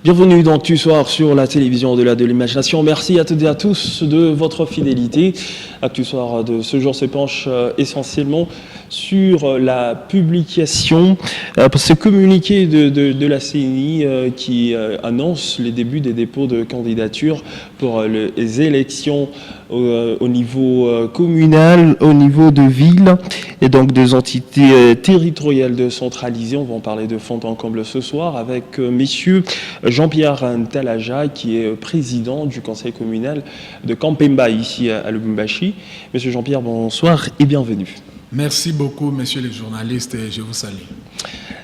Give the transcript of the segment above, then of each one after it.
Bienvenue dans Tu Soir sur la télévision au-delà de l'imagination. Merci à toutes et à tous de votre fidélité. Actu Soir de ce jour se penche essentiellement sur la publication, ce communiqué de la CENI qui annonce les débuts des dépôts de candidatures pour les élections au niveau communal, au niveau de ville et donc des entités territoriales décentralisées. On va en parler de fond en comble ce soir avec messieurs Jean-Pierre Ntalaja qui est président du conseil communal de Kampemba ici à Lubumbashi. Monsieur Jean-Pierre, bonsoir et bienvenue. Merci beaucoup, messieurs les journalistes, et je vous salue.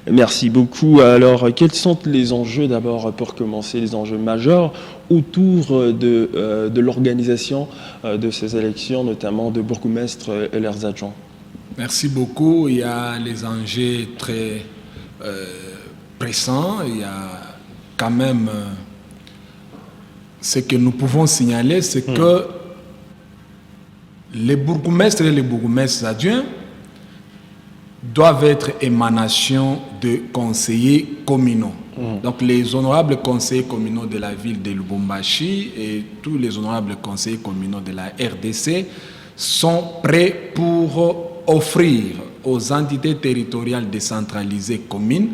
Merci beaucoup. Alors, quels sont les enjeux d'abord, pour commencer, les enjeux majeurs autour de l'organisation de ces élections, notamment de bourgmestres et leurs adjoints? Merci beaucoup. Il y a les enjeux très pressants. Il y a quand même ce que nous pouvons signaler, c'est que les bourgmestres et les bourgmestres adjoints doivent être émanation de conseillers communaux. Donc les honorables conseillers communaux de la ville de Lubumbashi et tous les honorables conseillers communaux de la RDC sont prêts pour offrir aux entités territoriales décentralisées communes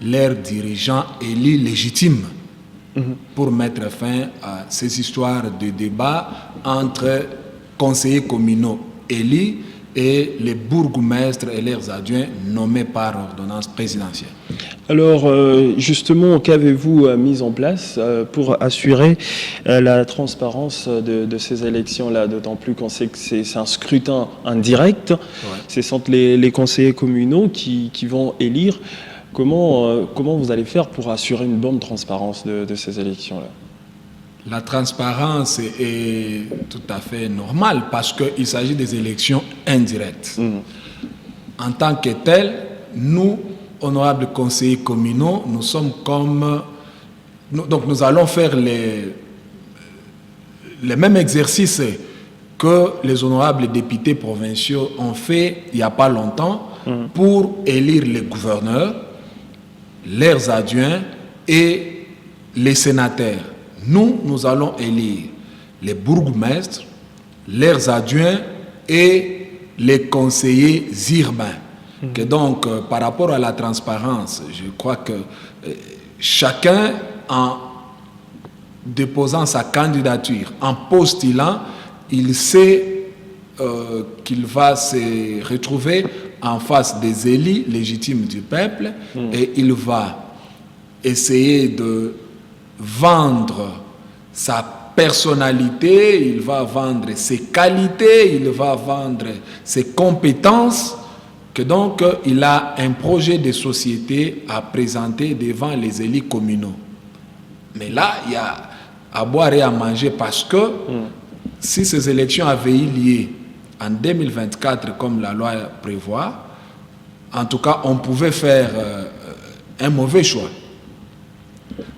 leurs dirigeants élus légitimes pour mettre fin à ces histoires de débat entre conseillers communaux élus et les bourgmestres et leurs adjoints nommés par ordonnance présidentielle. Alors, justement, qu'avez-vous mis en place pour assurer la transparence de ces élections-là, d'autant plus qu'on sait que c'est un scrutin indirect, ce sont les conseillers communaux qui vont élire. Comment vous allez faire pour assurer une bonne transparence de ces élections-là? La transparence est tout à fait normale parce qu'il s'agit des élections indirectes. En tant que telles, nous, honorables conseillers communaux, nous sommes comme... Donc nous allons faire les mêmes exercices que les honorables députés provinciaux ont fait il n'y a pas longtemps pour élire les gouverneurs, leurs adjoints et les sénateurs. Nous allons élire les bourgmestres, leurs adjoints et les conseillers urbains. Que donc, par rapport à la transparence, je crois que chacun, en déposant sa candidature, en postulant, il sait qu'il va se retrouver en face des élus légitimes du peuple et il va essayer de vendre sa personnalité, il va vendre ses qualités, il va vendre ses compétences, que donc il a un projet de société à présenter devant les élus communaux. Mais là, il y a à boire et à manger parce que si ces élections avaient eu lieu en 2024 comme la loi prévoit, en tout cas, on pouvait faire un mauvais choix.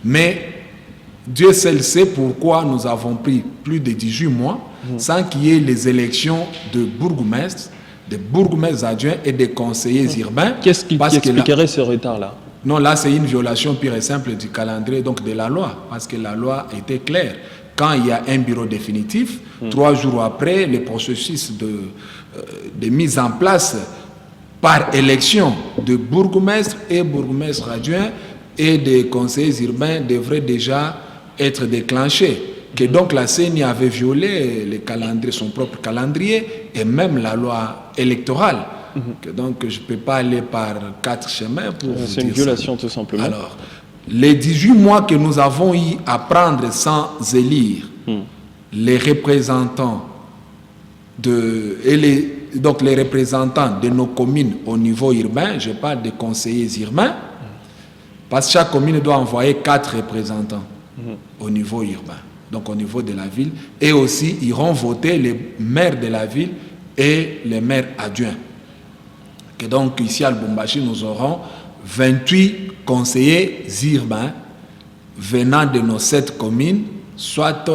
Mais Dieu seul sait pourquoi nous avons pris plus de 18 mois sans qu'il y ait les élections de bourgmestres, des bourgmestres adjoints et des conseillers urbains. Qu'est-ce qui expliquerait ce retard-là? Non, là c'est une violation pure et simple du calendrier, donc de la loi, parce que la loi était claire. Quand il y a un bureau définitif, 3 jours après, le processus de mise en place par élection de bourgmestres et bourgmestres adjoints et des conseillers urbains devrait déjà être déclenché. Que donc la CENI avait violé le calendrier, son propre calendrier et même la loi électorale. Que donc je ne peux pas aller par 4 chemins pour vous dire. C'est une violation tout simplement. Alors, les 18 mois que nous avons eu à prendre sans élire les représentants donc les représentants de nos communes au niveau urbain, je parle des conseillers urbains, parce que chaque commune doit envoyer 4 représentants au niveau urbain, donc au niveau de la ville, et aussi iront voter les maires de la ville et les maires adjoints. Et donc ici à Lubumbashi, nous aurons 28 conseillers urbains venant de nos 7 communes, soit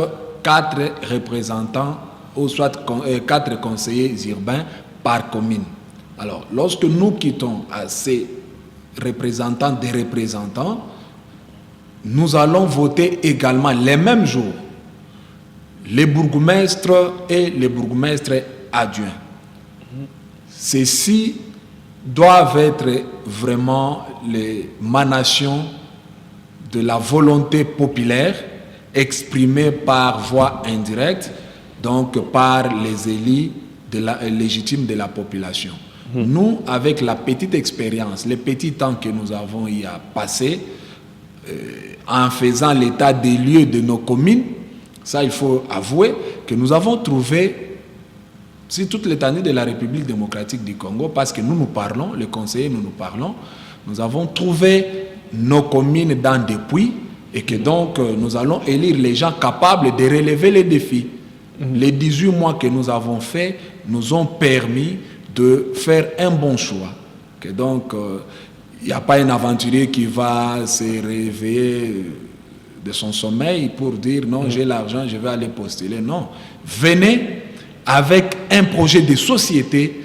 4 représentants ou soit 4 conseillers urbains par commune. Alors, lorsque nous quittons à ces représentants des représentants, nous allons voter également les mêmes jours les bourgmestres et les bourgmestres adjoints. Ceux-ci doivent être vraiment les manations de la volonté populaire exprimée par voie indirecte, donc par les élus légitimes de la population. Nous, avec la petite expérience, les petits temps que nous avons eu à passer, en faisant l'état des lieux de nos communes, ça il faut avouer que nous avons trouvé, si toute l'étendue de la République démocratique du Congo, parce que nous parlons, les conseillers nous parlons, nous avons trouvé nos communes dans des puits et que donc nous allons élire les gens capables de relever les défis. Les 18 mois que nous avons faits nous ont permis de faire un bon choix. Que donc, il n'y a pas un aventurier qui va se réveiller de son sommeil pour dire non, j'ai l'argent, je vais aller postuler. Non. Venez avec un projet de société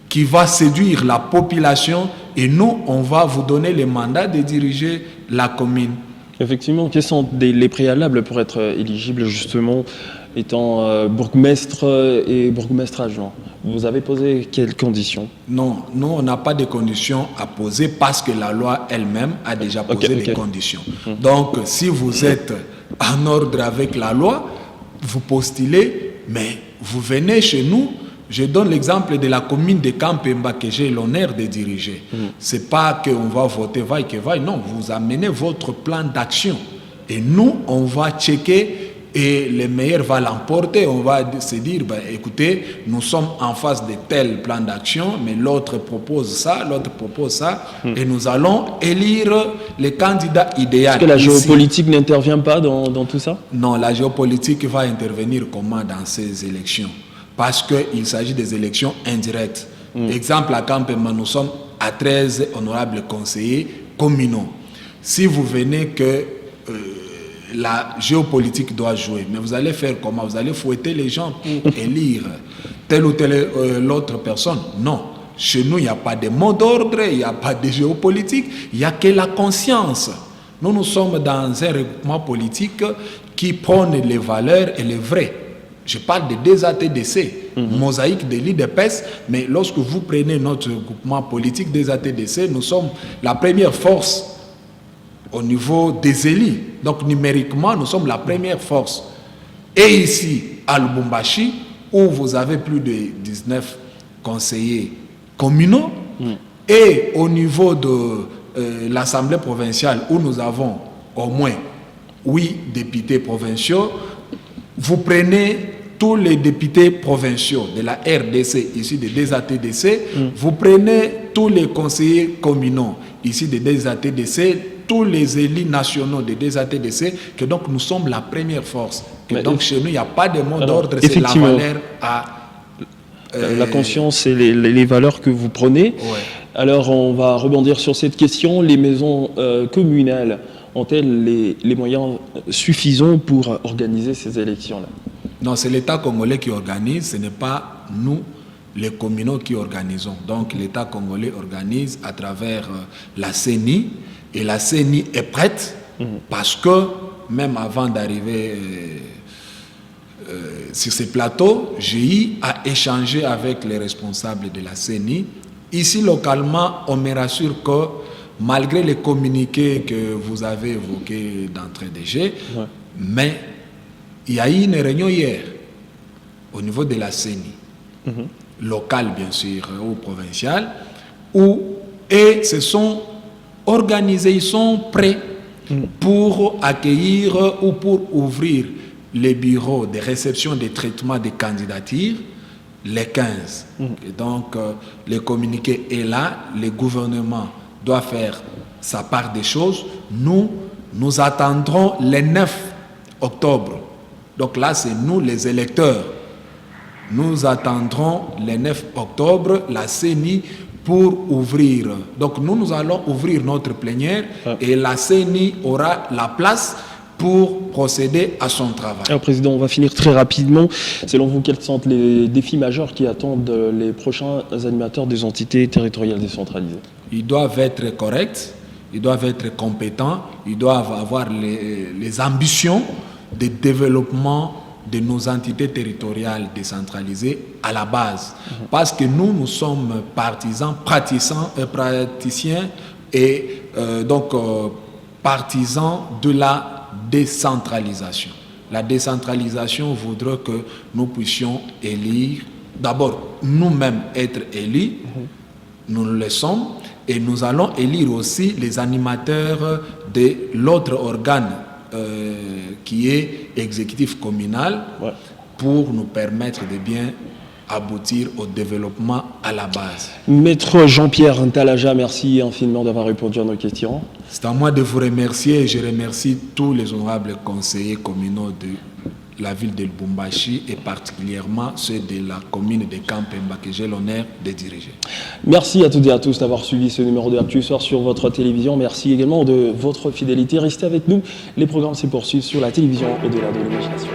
qui va séduire la population et nous, on va vous donner le mandat de diriger la commune. Effectivement, quels sont les préalables pour être éligible justement étant bourgmestre et bourgmestre adjoint? Vous avez posé quelles conditions? Non, nous, on n'a pas de conditions à poser parce que la loi elle-même a déjà posé les conditions. Donc, si vous êtes en ordre avec la loi, vous postulez, mais vous venez chez nous. Je donne l'exemple de la commune de Kampemba que j'ai l'honneur de diriger. Ce n'est pas qu'on va voter vaille que vaille, non, vous amenez votre plan d'action. Et nous, on va checker et le meilleur va l'emporter. On va se dire, ben, écoutez, nous sommes en face de tel plan d'action, mais l'autre propose ça, l'autre propose ça, et nous allons élire le candidat idéal. Est-ce que la géopolitique n'intervient pas dans tout ça? Non, la géopolitique va intervenir comment dans ces élections? Parce qu'il s'agit des élections indirectes. Exemple, à Kampema, nous sommes à 13 honorables conseillers communaux. Si vous venez que la géopolitique doit jouer, mais vous allez faire comment? Vous allez fouetter les gens pour élire telle ou telle autre personne? Non. Chez nous, il n'y a pas de mot d'ordre, il n'y a pas de géopolitique, il n'y a que la conscience. Nous sommes dans un regroupement politique qui prône les valeurs et les vrais. Je parle de DSATDC, mosaïque de l'IDPS, mais lorsque vous prenez notre groupement politique DSATDC, nous sommes la première force au niveau des élus. Donc numériquement, nous sommes la première force. Et ici, à Lubumbashi, où vous avez plus de 19 conseillers communaux, et au niveau de l'Assemblée provinciale, où nous avons au moins 8 députés provinciaux, vous prenez tous les députés provinciaux de la RDC, ici de DSATDC, vous prenez tous les conseillers communaux, ici de DSATDC, tous les élus nationaux de DSATDC, que donc nous sommes la première force. Que donc chez nous, il n'y a pas de mot d'ordre, c'est la valeur à... la conscience et les valeurs que vous prenez. Ouais. Alors, on va rebondir sur cette question. Les maisons communales ont-elles les moyens suffisants pour organiser ces élections-là? Non, c'est l'État congolais qui organise, ce n'est pas nous, les communaux, qui organisons. Donc l'État congolais organise à travers la CENI, et la CENI est prête parce que même avant d'arriver sur ces plateaux, j'ai eu à échanger avec les responsables de la CENI. Ici, localement, on me rassure que malgré les communiqués que vous avez évoqués d'entrée de jeu, mais il y a eu une réunion hier au niveau de la CENI, locale bien sûr ou provinciale, et se sont organisés, ils sont prêts pour accueillir ou pour ouvrir les bureaux de réception des traitements des candidatures les 15. Et donc le communiqué est là, le gouvernement doit faire sa part des choses. Nous attendrons le 9 octobre. Donc là, c'est nous les électeurs. Nous attendrons le 9 octobre la CENI pour ouvrir. Donc nous allons ouvrir notre plénière et la CENI aura la place pour procéder à son travail. Alors, Président, on va finir très rapidement. Selon vous, quels sont les défis majeurs qui attendent les prochains animateurs des entités territoriales décentralisées? Ils doivent être corrects, ils doivent être compétents, ils doivent avoir les ambitions de développement de nos entités territoriales décentralisées à la base. Parce que nous sommes partisans, praticiens et partisans de la décentralisation. La décentralisation voudrait que nous puissions élire, d'abord nous-mêmes être élus, nous le sommes, et nous allons élire aussi les animateurs de l'autre organe qui est exécutif communal, pour nous permettre de bien aboutir au développement à la base. Maître Jean-Pierre Ntalaja, merci infiniment d'avoir répondu à nos questions. C'est à moi de vous remercier et je remercie tous les honorables conseillers communaux de la ville de Lubumbashi et particulièrement ceux de la commune de Kampemba que j'ai l'honneur de diriger. Merci à toutes et à tous d'avoir suivi ce numéro de Actu Soir sur votre télévision. Merci également de votre fidélité. Restez avec nous. Les programmes se poursuivent sur la télévision au-delà de l'imagination.